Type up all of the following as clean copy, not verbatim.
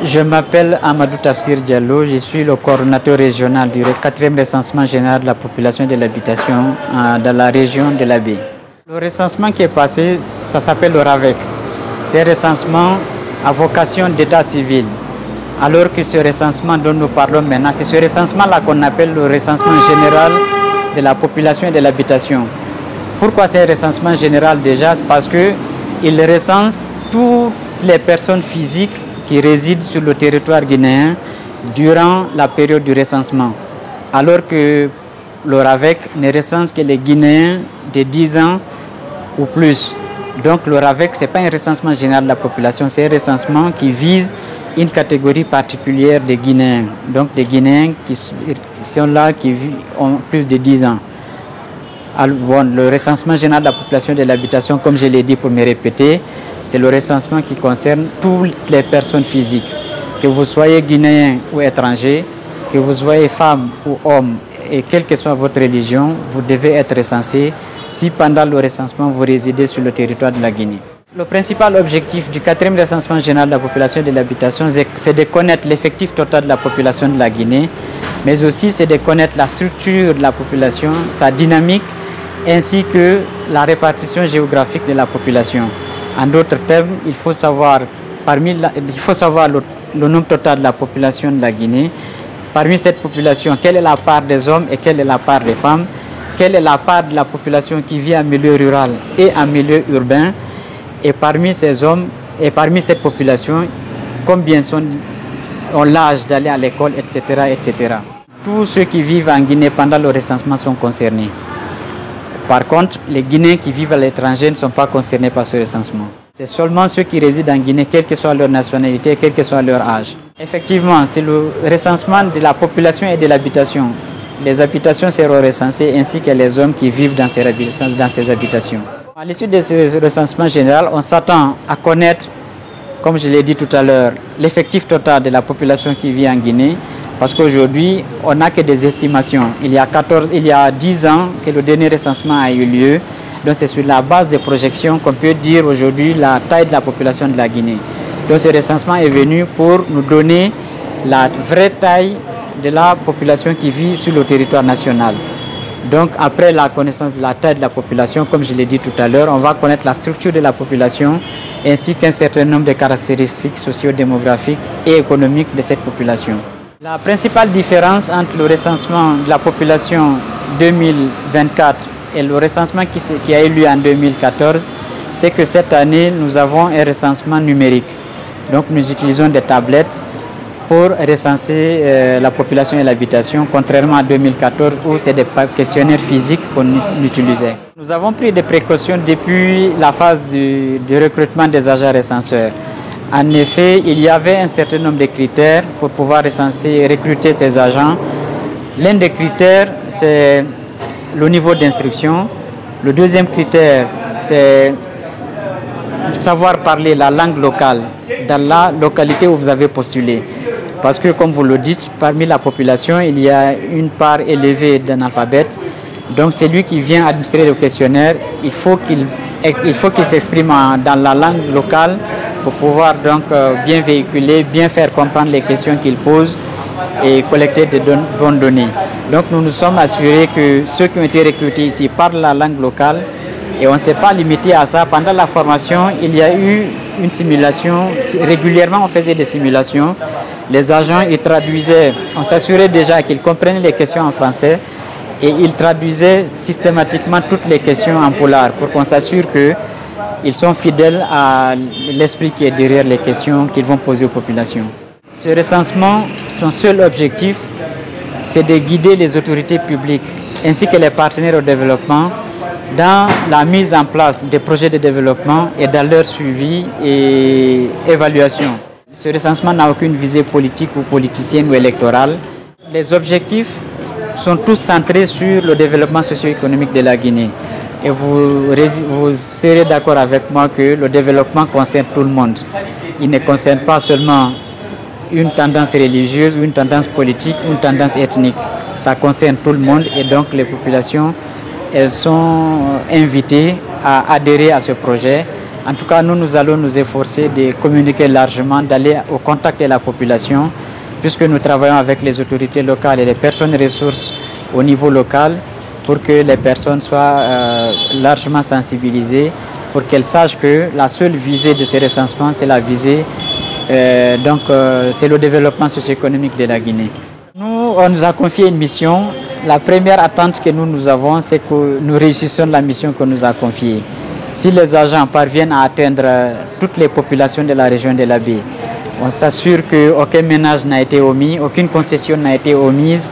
Je m'appelle Amadou Tafsir Diallo, je suis le coordonnateur régional du 4e recensement général de la population et de l'habitation dans la région de la baie. Le recensement qui est passé, ça s'appelle le RAVEC. C'est un recensement à vocation d'état civil. Alors que ce recensement dont nous parlons maintenant, c'est ce recensement-là qu'on appelle le recensement général de la population et de l'habitation. Pourquoi c'est un recensement général déjà? C'est parce qu'il recense toutes les personnes physiques qui résident sur le territoire guinéen durant la période du recensement. Alors que le RAVEC ne recense que les Guinéens de 10 ans ou plus. Donc le RAVEC, ce n'est pas un recensement général de la population, c'est un recensement qui vise une catégorie particulière des Guinéens. Donc des Guinéens qui sont là, qui ont plus de 10 ans. Alors, bon, le recensement général de la population et de l'habitation, comme je l'ai dit pour me répéter, c'est le recensement qui concerne toutes les personnes physiques. Que vous soyez guinéen ou étranger, que vous soyez femme ou homme, et quelle que soit votre religion, vous devez être recensé si pendant le recensement vous résidez sur le territoire de la Guinée. Le principal objectif du 4e recensement général de la population et de l'habitation, c'est de connaître l'effectif total de la population de la Guinée, mais aussi c'est de connaître la structure de la population, sa dynamique, ainsi que la répartition géographique de la population. En d'autres termes, il faut savoir le nombre total de la population de la Guinée. Parmi cette population, quelle est la part des hommes et quelle est la part des femmes? Quelle est la part de la population qui vit en milieu rural et en milieu urbain? Et parmi ces hommes et parmi cette population, combien ont l'âge d'aller à l'école, etc., etc. Tous ceux qui vivent en Guinée pendant le recensement sont concernés. Par contre, les Guinéens qui vivent à l'étranger ne sont pas concernés par ce recensement. C'est seulement ceux qui résident en Guinée, quelle que soit leur nationalité, quel que soit leur âge. Effectivement, c'est le recensement de la population et de l'habitation. Les habitations seront recensées ainsi que les hommes qui vivent dans ces habitations. À l'issue de ce recensement général, on s'attend à connaître, comme je l'ai dit tout à l'heure, l'effectif total de la population qui vit en Guinée. Parce qu'aujourd'hui, on n'a que des estimations. Il y a 10 ans que le dernier recensement a eu lieu. Donc c'est sur la base des projections qu'on peut dire aujourd'hui la taille de la population de la Guinée. Donc ce recensement est venu pour nous donner la vraie taille de la population qui vit sur le territoire national. Donc après la connaissance de la taille de la population, comme je l'ai dit tout à l'heure, on va connaître la structure de la population ainsi qu'un certain nombre de caractéristiques socio-démographiques et économiques de cette population. La principale différence entre le recensement de la population 2024 et le recensement qui a eu lieu en 2014, c'est que cette année, nous avons un recensement numérique. Donc nous utilisons des tablettes pour recenser la population et l'habitation, contrairement à 2014 où c'est des questionnaires physiques qu'on utilisait. Nous avons pris des précautions depuis la phase du recrutement des agents recenseurs. En effet, il y avait un certain nombre de critères pour pouvoir recenser et recruter ces agents. L'un des critères, c'est le niveau d'instruction. Le deuxième critère, c'est savoir parler la langue locale dans la localité où vous avez postulé. Parce que, comme vous le dites, parmi la population, il y a une part élevée d'analphabètes. Donc, celui qui vient administrer le questionnaire, il faut qu'il s'exprime dans la langue locale pour pouvoir donc bien véhiculer, bien faire comprendre les questions qu'il pose et collecter de bonnes données. Donc nous nous sommes assurés que ceux qui ont été recrutés ici parlent la langue locale et on ne s'est pas limité à ça. Pendant la formation, il y a eu une simulation. Régulièrement, on faisait des simulations. Les agents, ils traduisaient, on s'assurait déjà qu'ils comprenaient les questions en français et ils traduisaient systématiquement toutes les questions en polar pour qu'on s'assure qu'ils sont fidèles à l'esprit qui est derrière les questions qu'ils vont poser aux populations. Ce recensement, son seul objectif, c'est de guider les autorités publiques ainsi que les partenaires au développement dans la mise en place des projets de développement et dans leur suivi et évaluation. Ce recensement n'a aucune visée politique ou politicienne ou électorale. Les objectifs sont tous centrés sur le développement socio-économique de la Guinée. Et vous serez d'accord avec moi que le développement concerne tout le monde. Il ne concerne pas seulement une tendance religieuse ou une tendance politique ou une tendance ethnique. Ça concerne tout le monde et donc les populations, elles sont invitées à adhérer à ce projet En tout cas, nous allons nous efforcer de communiquer largement, d'aller au contact de la population, puisque nous travaillons avec les autorités locales et les personnes ressources au niveau local, pour que les personnes soient largement sensibilisées, pour qu'elles sachent que la seule visée de ces recensements, c'est la visée, c'est le développement socio-économique de la Guinée. Nous, on nous a confié une mission. La première attente que nous avons, c'est que nous réussissions la mission qu'on nous a confiée. Si les agents parviennent à atteindre toutes les populations de la région de la baie, on s'assure qu'aucun ménage n'a été omis, aucune concession n'a été omise,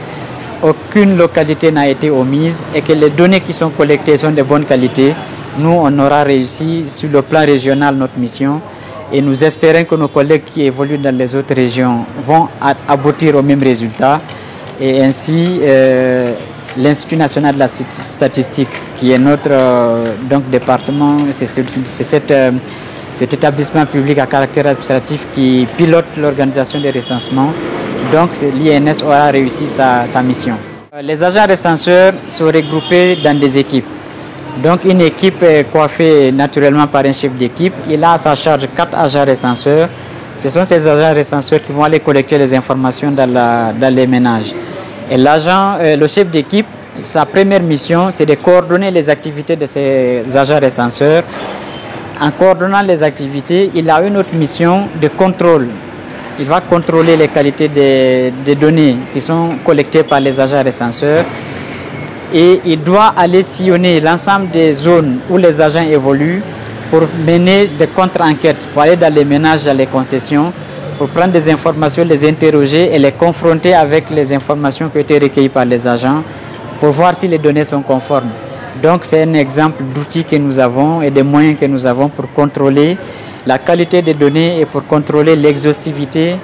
aucune localité n'a été omise et que les données qui sont collectées sont de bonne qualité. Nous, on aura réussi sur le plan régional notre mission et nous espérons que nos collègues qui évoluent dans les autres régions vont aboutir au même résultat. Et ainsi, l'Institut national de la statistique, qui est notre département, c'est cet établissement public à caractère administratif qui pilote l'organisation des recensements. Donc l'INS aura réussi sa mission. Les agents recenseurs sont regroupés dans des équipes. Donc une équipe est coiffée naturellement par un chef d'équipe. Il a à sa charge 4 agents recenseurs. Ce sont ces agents recenseurs qui vont aller collecter les informations dans les ménages. Et le chef d'équipe, sa première mission, c'est de coordonner les activités de ces agents recenseurs. En coordonnant les activités, il a une autre mission de contrôle. Il va contrôler les qualités des données qui sont collectées par les agents recenseurs et il doit aller sillonner l'ensemble des zones où les agents évoluent pour mener des contre-enquêtes, pour aller dans les ménages, dans les concessions, pour prendre des informations, les interroger et les confronter avec les informations qui ont été recueillies par les agents pour voir si les données sont conformes. Donc c'est un exemple d'outils que nous avons et des moyens que nous avons pour contrôler la qualité des données et pour contrôler l'exhaustivité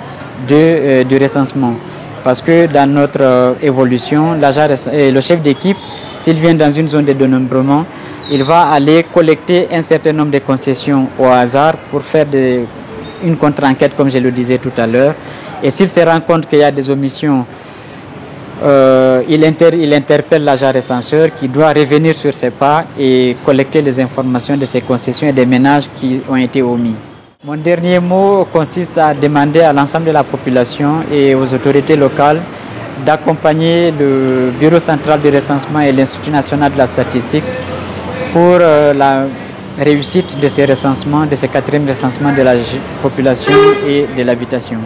du recensement. Parce que dans notre évolution, le chef d'équipe, s'il vient dans une zone de dénombrement, il va aller collecter un certain nombre de concessions au hasard pour faire une contre-enquête, comme je le disais tout à l'heure. Et s'il se rend compte qu'il y a des omissions, il interpelle l'agent recenseur qui doit revenir sur ses pas et collecter les informations de ces concessions et des ménages qui ont été omis. Mon dernier mot consiste à demander à l'ensemble de la population et aux autorités locales d'accompagner le Bureau central de recensement et l'Institut national de la statistique pour la réussite de ces recensements, de ces 4e recensements de la population et de l'habitation.